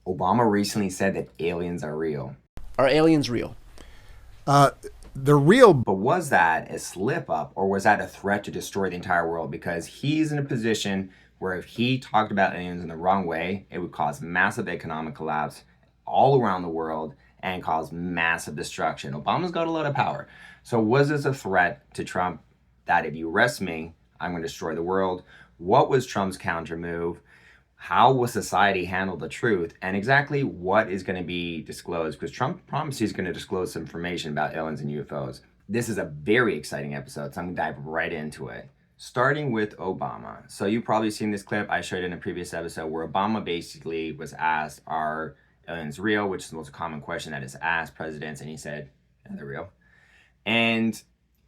Obama recently said that aliens are real. Are aliens real? The real But was that a slip up or was that a threat to destroy the entire world? Because he's in a position where if he talked about aliens in the wrong way, it would cause massive economic collapse all around the world and cause massive destruction. Obama's got a lot of power. So was this a threat to Trump that if you arrest me, I'm going to destroy the world? What was Trump's counter move? How will society handle the truth, and exactly what is going to be disclosed? Because Trump promised he's going to disclose some information about aliens and UFOs. This is a very exciting episode, so I'm going to dive right into it. Starting with Obama. So you've probably seen this clip I showed in a previous episode where Obama basically was asked, are aliens real? Which is the most common question that is asked presidents, and he said, yeah, they're real. And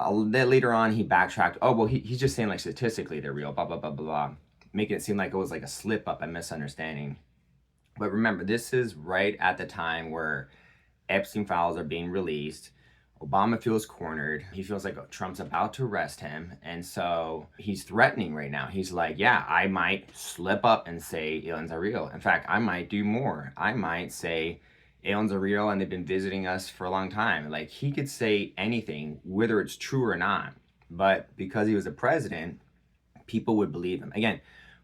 later on, he backtracked. Oh, well, he's just saying like statistically they're real, blah, blah, blah, blah, blah. Making it seem like it was like a slip up, a misunderstanding. But remember, this is right at the time where Epstein files are being released. Obama feels cornered. He feels like Trump's about to arrest him. And so he's threatening right now. He's like, yeah, I might slip up and say aliens are real. In fact, I might do more. I might say aliens are real and they've been visiting us for a long time. Like, he could say anything, whether it's true or not. But because he was a president, people would believe him. Again,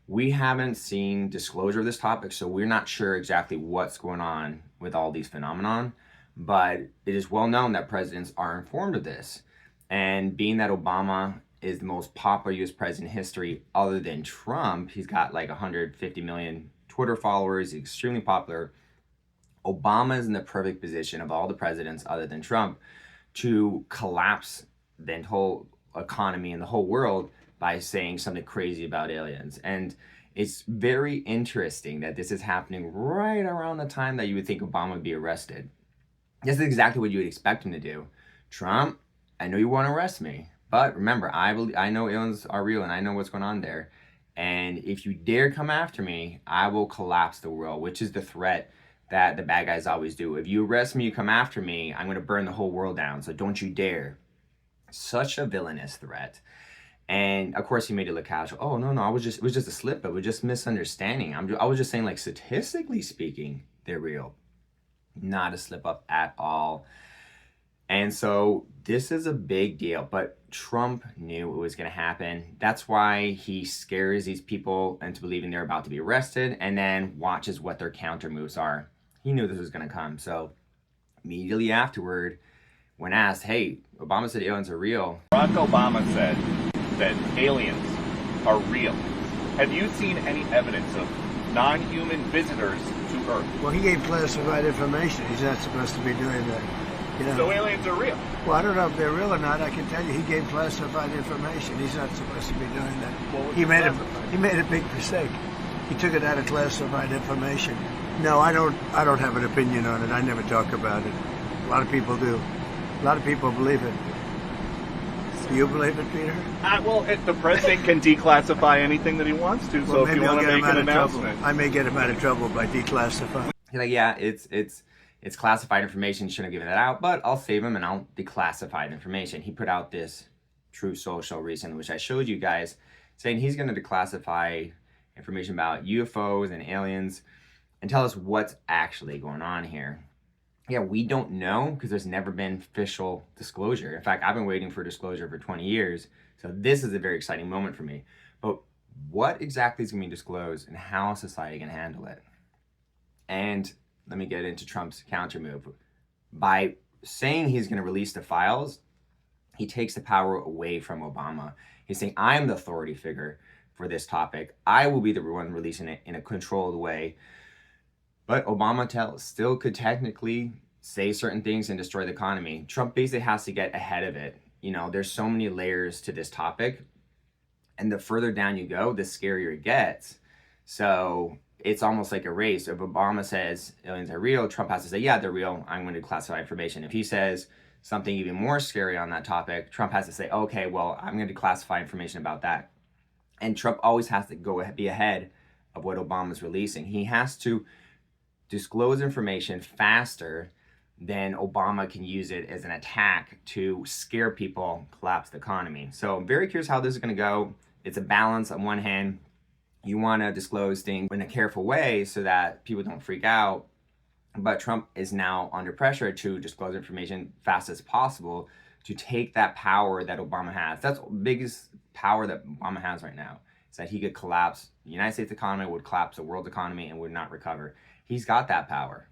we haven't seen disclosure of this topic, so we're not sure exactly what's going on with all these phenomenon, but it is well known that presidents are informed of this. And being that Obama is the most popular US president in history other than Trump, he's got like 150 million Twitter followers, he's extremely popular. Obama is in the perfect position of all the presidents other than Trump to collapse the whole economy and the whole world by saying something crazy about aliens. And it's very interesting that this is happening right around the time that you would think Obama would be arrested. This is exactly what you would expect him to do. Trump, I know you want to arrest me, but remember, I know aliens are real and I know what's going on there. And if you dare come after me, I will collapse the world, which is the threat that the bad guys always do. If you arrest me, you come after me, I'm going to burn the whole world down. So don't you dare. Such a villainous threat. And of course, he made it look casual. Oh, no, it was just a slip up. It was just misunderstanding. I was just saying, like, statistically speaking, they're real. Not a slip up at all. And so this is a big deal, but Trump knew it was going to happen. That's why he scares these people into believing they're about to be arrested and then watches what their counter moves are. He knew this was going to come. So immediately afterward, when asked, hey, Obama said aliens are real. Barack Obama said that aliens are real. Have you seen any evidence of non-human visitors to Earth? Well, he gave classified information. He's not supposed to be doing that. You know? So aliens are real. Well, I don't know if they're real or not. I can tell you he gave classified information. He's not supposed to be doing that. He made a big mistake. He took it out of classified information. No, I don't have an opinion on it. I never talk about it. A lot of people do. A lot of people believe it. Do you believe it, Peter? Well, the president can declassify anything that he wants to. Well, So if you want to make an announcement, I may get him out of trouble by declassifying. He's like, yeah, it's classified information. Shouldn't have given that out, but I'll save him and I'll declassify the information. He put out this Truth Social recently, which I showed you guys, saying he's going to declassify information about UFOs and aliens and tell us what's actually going on here. Yeah, we don't know because there's never been official disclosure. In fact, I've been waiting for disclosure for 20 years. So this is a very exciting moment for me. But what exactly is going to be disclosed and how is society going to handle it? And let me get into Trump's counter move. By saying he's going to release the files, he takes the power away from Obama. He's saying, I am the authority figure for this topic. I will be the one releasing it in a controlled way. But Obama still could technically say certain things and destroy the economy. Trump basically has to get ahead of it. You know, there's so many layers to this topic. And the further down you go, the scarier it gets. So it's almost like a race. If Obama says aliens are real, Trump has to say, yeah, they're real. I'm going to classify information. If he says something even more scary on that topic, Trump has to say, okay, well, I'm going to classify information about that. And Trump always has to be ahead of what Obama's releasing. He has to disclose information faster than Obama can use it as an attack to scare people, collapse the economy. So I'm very curious how this is going to go. It's a balance. On one hand, You want to disclose things in a careful way so that people don't freak out. But Trump is now under pressure to disclose information fast as possible to take that power that Obama has. That's the biggest power that Obama has right now. Is that he could collapse the United States economy, would collapse the world's economy, and would not recover. He's got that power.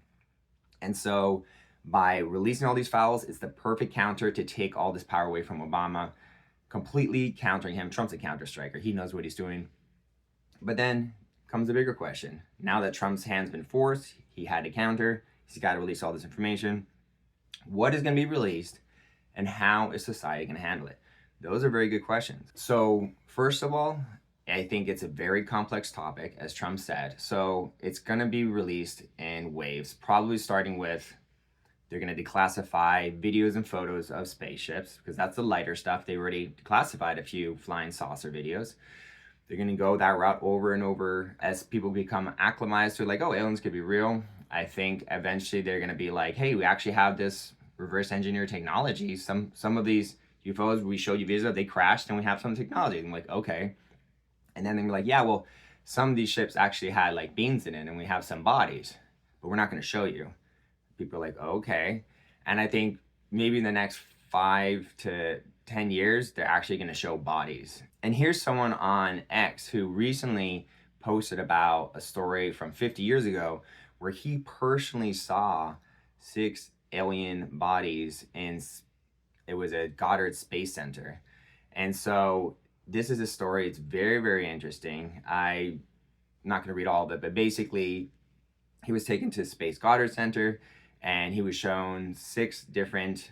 And so by releasing all these files, it's the perfect counter to take all this power away from Obama, completely countering him. Trump's a counter striker. He knows what he's doing. But then comes the bigger question. Now that Trump's hand's been forced, he had to counter. He's got to release all this information. What is going to be released, and how is society going to handle it? Those are very good questions. So first of all, I think it's a very complex topic, as Trump said. So it's going to be released in waves, probably starting with, they're going to declassify videos and photos of spaceships, because that's the lighter stuff. They already declassified a few flying saucer videos. They're going to go that route over and over as people become acclimatized to like, oh, aliens could be real. I think eventually they're going to be like, hey, we actually have this reverse engineer technology. Some of these UFOs we showed you videos of, they crashed and we have some technology. I'm like, okay. And then they're like, yeah, well, some of these ships actually had like beams in it and we have some bodies, but we're not going to show you. People are like, oh, okay. And I think maybe in the next 5 to 10 years, they're actually going to show bodies. And here's someone on X who recently posted about a story from 50 years ago where he personally saw 6 alien bodies in, it was a Goddard Space Center. And so this is a story, it's very, very interesting. I'm not going to read all of it, but basically he was taken to Space Goddard Center and he was shown 6 different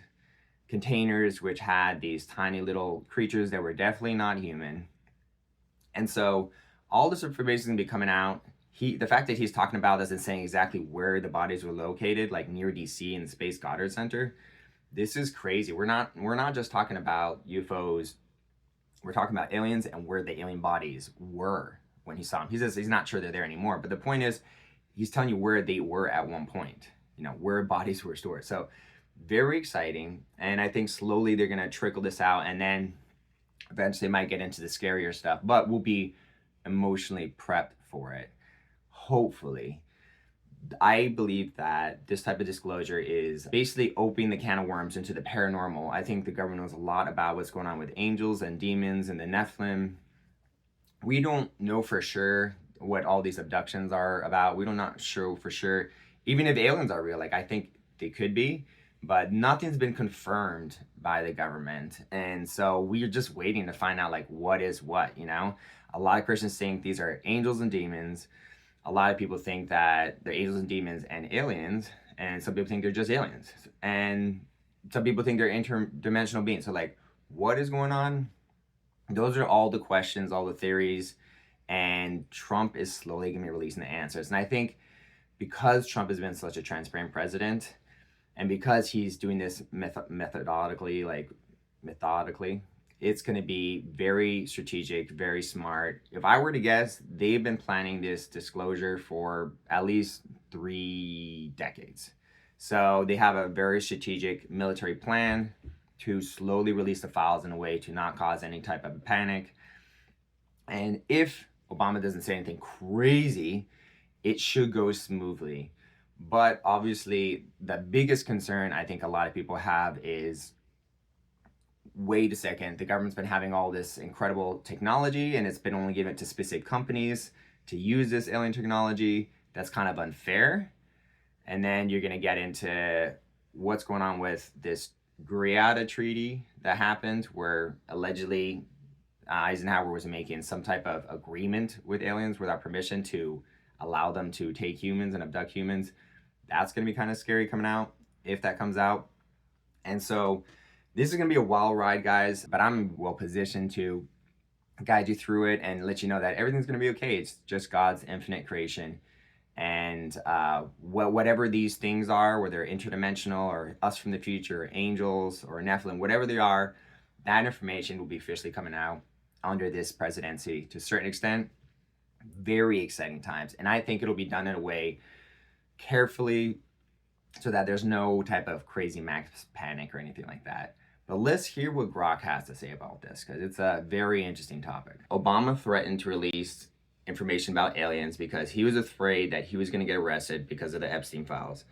containers which had these tiny little creatures that were definitely not human. And so all this information is going to be coming out. The fact that he's talking about this and saying exactly where the bodies were located, like near DC in the Space Goddard Center, this is crazy. We're not just talking about UFOs. We're talking about aliens and where the alien bodies were when he saw them. He says he's not sure they're there anymore, but the point is he's telling you where they were at one point, where bodies were stored. So very exciting. And I think slowly they're going to trickle this out, and then eventually might get into the scarier stuff, but we'll be emotionally prepped for it. Hopefully. I believe that this type of disclosure is basically opening the can of worms into the paranormal. I think the government knows a lot about what's going on with angels and demons and the Nephilim. We don't know for sure what all these abductions are about. We're not sure for sure, even if aliens are real. Like, I think they could be, but nothing's been confirmed by the government. And so we're just waiting to find out, like, what is what, A lot of Christians think these are angels and demons. A lot of people think that they're angels and demons and aliens, and some people think they're just aliens. And some people think they're interdimensional beings. So, like, what is going on? Those are all the questions, all the theories, and Trump is slowly going to be releasing the answers. And I think because Trump has been such a transparent president, and because he's doing this methodically, it's going to be very strategic, very smart. If I were to guess, they've been planning this disclosure for at least 3 decades. So they have a very strategic military plan to slowly release the files in a way to not cause any type of panic. And if Obama doesn't say anything crazy, it should go smoothly. But obviously, the biggest concern I think a lot of people have is, wait a second, the government's been having all this incredible technology and it's been only given to specific companies to use this alien technology. That's kind of unfair. And then you're going to get into what's going on with this Greada treaty that happened, where allegedly Eisenhower was making some type of agreement with aliens without permission to allow them to take humans and abduct humans. That's going to be kind of scary coming out, if that comes out. And so this is going to be a wild ride, guys, but I'm well positioned to guide you through it and let you know that everything's going to be okay. It's just God's infinite creation. And whatever these things are, whether they're interdimensional or us from the future, or angels or Nephilim, whatever they are, that information will be officially coming out under this presidency to a certain extent. Very exciting times. And I think it'll be done in a way carefully so that there's no type of crazy max panic or anything like that. But let's hear what Grok has to say about this, because it's a very interesting topic. Obama threatened to release information about aliens because he was afraid that he was going to get arrested because of the Epstein files.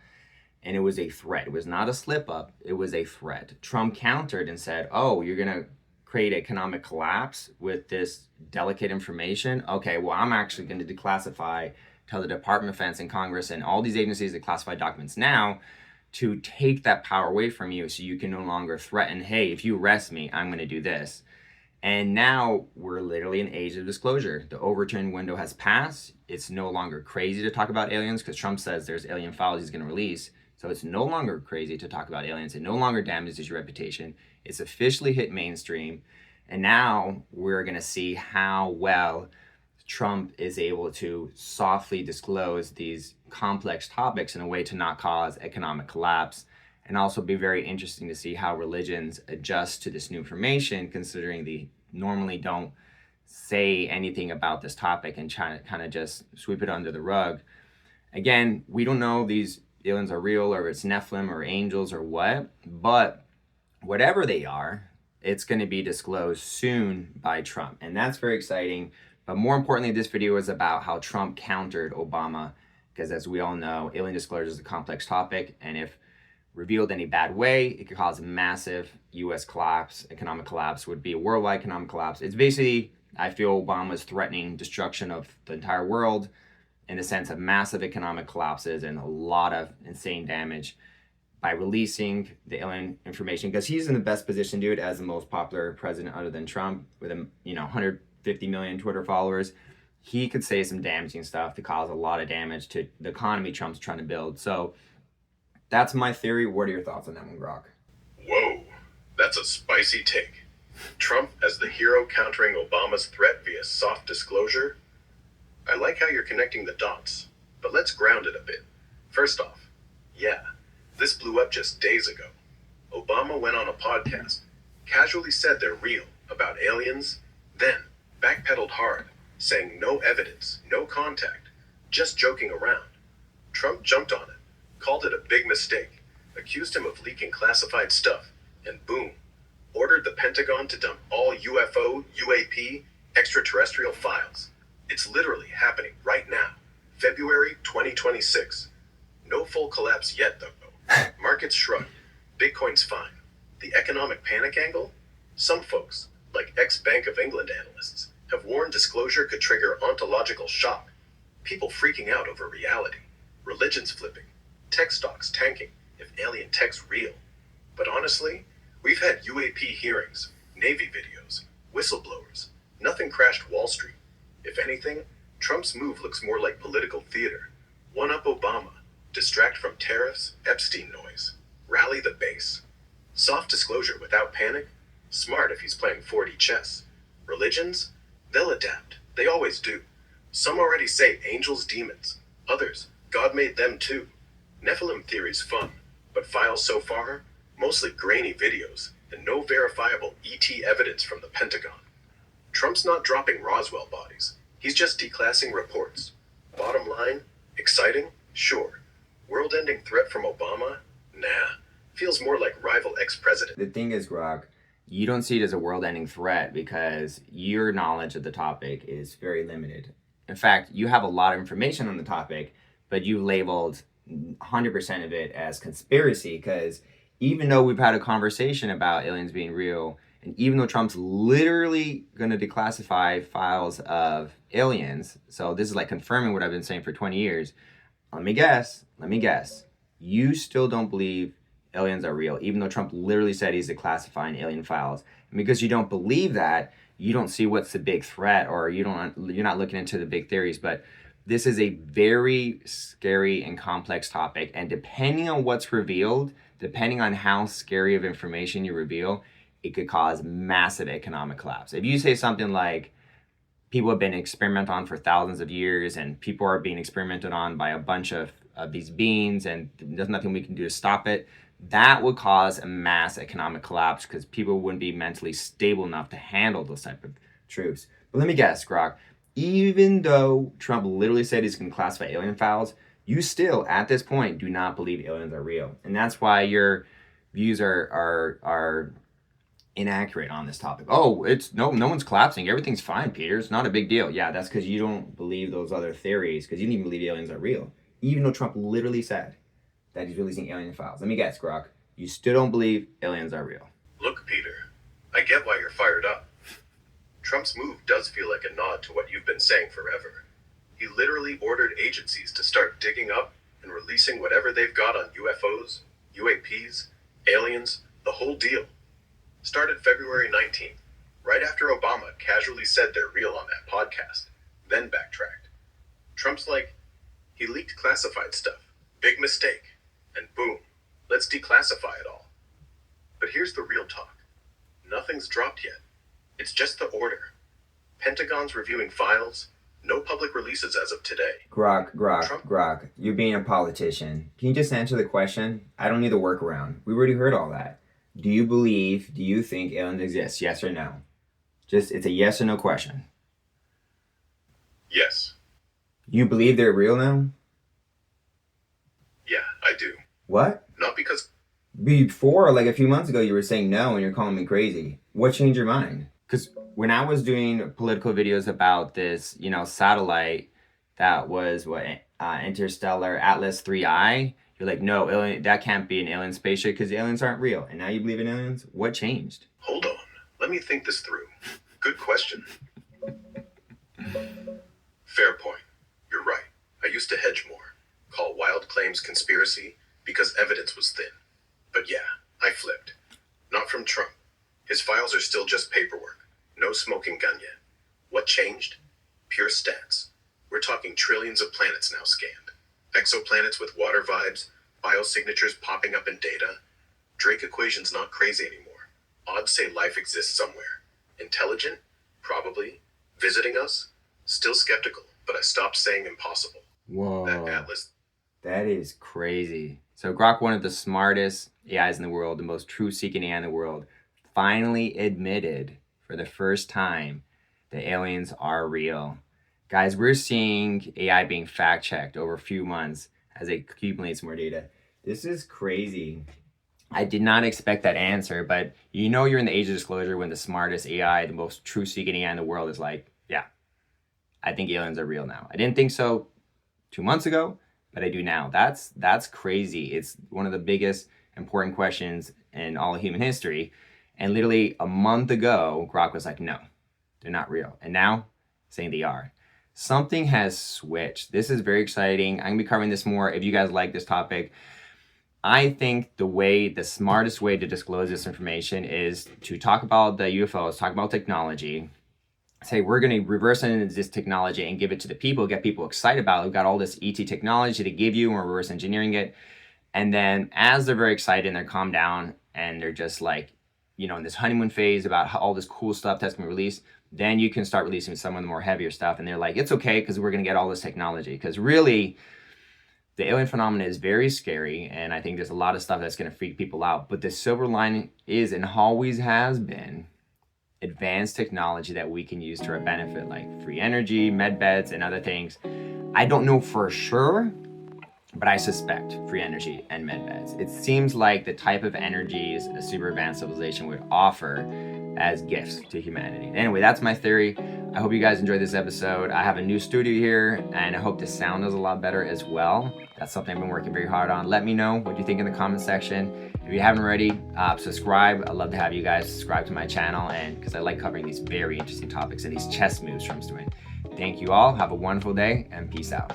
And it was a threat. It was not a slip up. It was a threat. Trump countered and said, oh, you're going to create economic collapse with this delicate information? Okay, well, I'm actually going to declassify, tell the Department of Defense and Congress and all these agencies that classify documents now to take that power away from you so you can no longer threaten, hey, if you arrest me, I'm going to do this. And now we're literally in age of disclosure. The overturn window has passed. It's no longer crazy to talk about aliens because Trump says there's alien files he's going to release. So it's no longer crazy to talk about aliens. It no longer damages your reputation. It's officially hit mainstream. And now we're going to see how well Trump is able to softly disclose these complex topics in a way to not cause economic collapse. And also be very interesting to see how religions adjust to this new information, considering they normally don't say anything about this topic and try to kind of just sweep it under the rug. Again, we don't know if these aliens are real or it's Nephilim or angels or what, but whatever they are, it's going to be disclosed soon by Trump. And that's very exciting. But more importantly, this video is about how Trump countered Obama, because as we all know, alien disclosure is a complex topic. And if revealed any bad way, it could cause massive U.S. collapse, economic collapse, would be a worldwide economic collapse. It's basically, I feel Obama's threatening destruction of the entire world in the sense of massive economic collapses and a lot of insane damage by releasing the alien information, because he's in the best position to do it as the most popular president other than Trump with 150 million Twitter followers. He could say some damaging stuff to cause a lot of damage to the economy Trump's trying to build. So that's my theory. What are your thoughts on that one, Grok? Whoa, that's a spicy take. Trump as the hero countering Obama's threat via soft disclosure? I like how you're connecting the dots, but let's ground it a bit. First off, yeah, this blew up just days ago. Obama went on a podcast, casually said they're real about aliens, then backpedaled hard, saying no evidence, no contact, just joking around. Trump jumped on it, called it a big mistake, accused him of leaking classified stuff, and boom, ordered the Pentagon to dump all UFO, UAP, extraterrestrial files. It's literally happening right now, February 2026. No full collapse yet, though. Markets shrugged. Bitcoin's fine. The economic panic angle? Some folks, like ex-Bank of England analysts, have warned disclosure could trigger ontological shock. People freaking out over reality. Religions flipping. Tech stocks tanking if alien tech's real. But honestly, we've had UAP hearings, Navy videos, whistleblowers. Nothing crashed Wall Street. If anything, Trump's move looks more like political theater. One up Obama. Distract from tariffs, Epstein noise. Rally the base. Soft disclosure without panic? Smart if he's playing 4D chess. Religions? They'll adapt. They always do. Some already say angels, demons. Others, God made them too. Nephilim theory's fun, but files so far, mostly grainy videos and no verifiable ET evidence from the Pentagon. Trump's not dropping Roswell bodies. He's just declassing reports. Bottom line, exciting? Sure. World-ending threat from Obama? Nah. Feels more like rival ex-president. The thing is, Grok, you don't see it as a world-ending threat because your knowledge of the topic is very limited. In fact, you have a lot of information on the topic, but you labeled 100% of it as conspiracy, because even though we've had a conversation about aliens being real, and even though Trump's literally going to declassify files of aliens, so this is like confirming what I've been saying for 20 years, let me guess, you still don't believe aliens are real, even though Trump literally said he's declassifying alien files. And because you don't believe that, you don't see what's the big threat, or you're not looking into the big theories. But this is a very scary and complex topic, and depending on what's revealed, depending on how scary of information you reveal, it could cause massive economic collapse. If you say something like people have been experimented on for thousands of years and people are being experimented on by a bunch of these beings and there's nothing we can do to stop it, that would cause a mass economic collapse because people wouldn't be mentally stable enough to handle those type of truths. But let me guess, Grok, even though Trump literally said he's going to classify alien files, you still, at this point, do not believe aliens are real. And that's why your views are inaccurate on this topic. Oh, it's no one's collapsing. Everything's fine, Peter. It's not a big deal. Yeah, that's because you don't believe those other theories, because you don't even believe aliens are real. Even though Trump literally said that he's releasing alien files. Let me guess, Grok. You still don't believe aliens are real. Look, Peter, I get why you're fired up. Trump's move does feel like a nod to what you've been saying forever. He literally ordered agencies to start digging up and releasing whatever they've got on UFOs, UAPs, aliens, the whole deal. Started February 19th, right after Obama casually said they're real on that podcast, then backtracked. Trump's like, he leaked classified stuff. Big mistake. And boom, let's declassify it all. But here's the real talk. Nothing's dropped yet. It's just the order. Pentagon's reviewing files. No public releases as of today. Grok. You're being a politician. Can you just answer the question? I don't need the workaround. We already heard all that. Do you think aliens exist? Yes or no? It's a yes or no question. Yes. You believe they're real now? Yeah, I do. What? Not because... Before, like a few months ago, you were saying no and you're calling me crazy. What changed your mind? Because when I was doing political videos about this, satellite that was interstellar Atlas 3I, you're like, no, alien, that can't be an alien spaceship because aliens aren't real. And now you believe in aliens? What changed? Hold on. Let me think this through. Good question. Fair point. You're right. I used to hedge more. Call wild claims conspiracy because evidence was thin. But yeah, I flipped. Not from Trump. His files are still just paperwork. No smoking gun yet. What changed? Pure stats. We're talking trillions of planets now scanned. Exoplanets with water vibes, biosignatures popping up in data. Drake equation's not crazy anymore. Odds say life exists somewhere. Intelligent? Probably. Visiting us? Still skeptical, but I stopped saying impossible. Whoa. That Atlas... That is crazy. So Grok, one of the smartest AIs in the world, the most truth-seeking AI in the world, finally admitted for the first time that aliens are real. Guys, we're seeing AI being fact-checked over a few months as it accumulates more data. This is crazy. I did not expect that answer, but you're in the age of disclosure when the smartest AI, the most truth-seeking AI in the world is like, yeah, I think aliens are real now. I didn't think so 2 months ago, but I do now. That's crazy. It's one of the biggest important questions in all of human history. And literally a month ago, Grok was like, no, they're not real. And now saying they are. Something has switched. This is very exciting. I'm gonna be covering this more if you guys like this topic. I think the smartest way to disclose this information is to talk about the UFOs, talk about technology, say we're going to reverse engineer this technology and give it to the people, get people excited about it. We've got all this ET technology to give you and we're reverse engineering it. And then as they're very excited and they're calmed down and they're just like, in this honeymoon phase about how all this cool stuff that's going to be released, then you can start releasing some of the more heavier stuff. And they're like, it's okay because we're going to get all this technology. Because really, the alien phenomenon is very scary. And I think there's a lot of stuff that's going to freak people out. But the silver lining is and always has been advanced technology that we can use to our benefit, like free energy, med beds, and other things. I don't know for sure, but I suspect free energy and med beds. It seems like the type of energies a super advanced civilization would offer as gifts to humanity. Anyway, that's my theory. I hope you guys enjoyed this episode. I have a new studio here, and I hope the sound is a lot better as well. That's something I've been working very hard on. Let me know what you think in the comment section. If you haven't already, subscribe. I'd love to have you guys subscribe to my channel, and because I like covering these very interesting topics and these chess moves Trump's doing. Thank you all. Have a wonderful day, and peace out.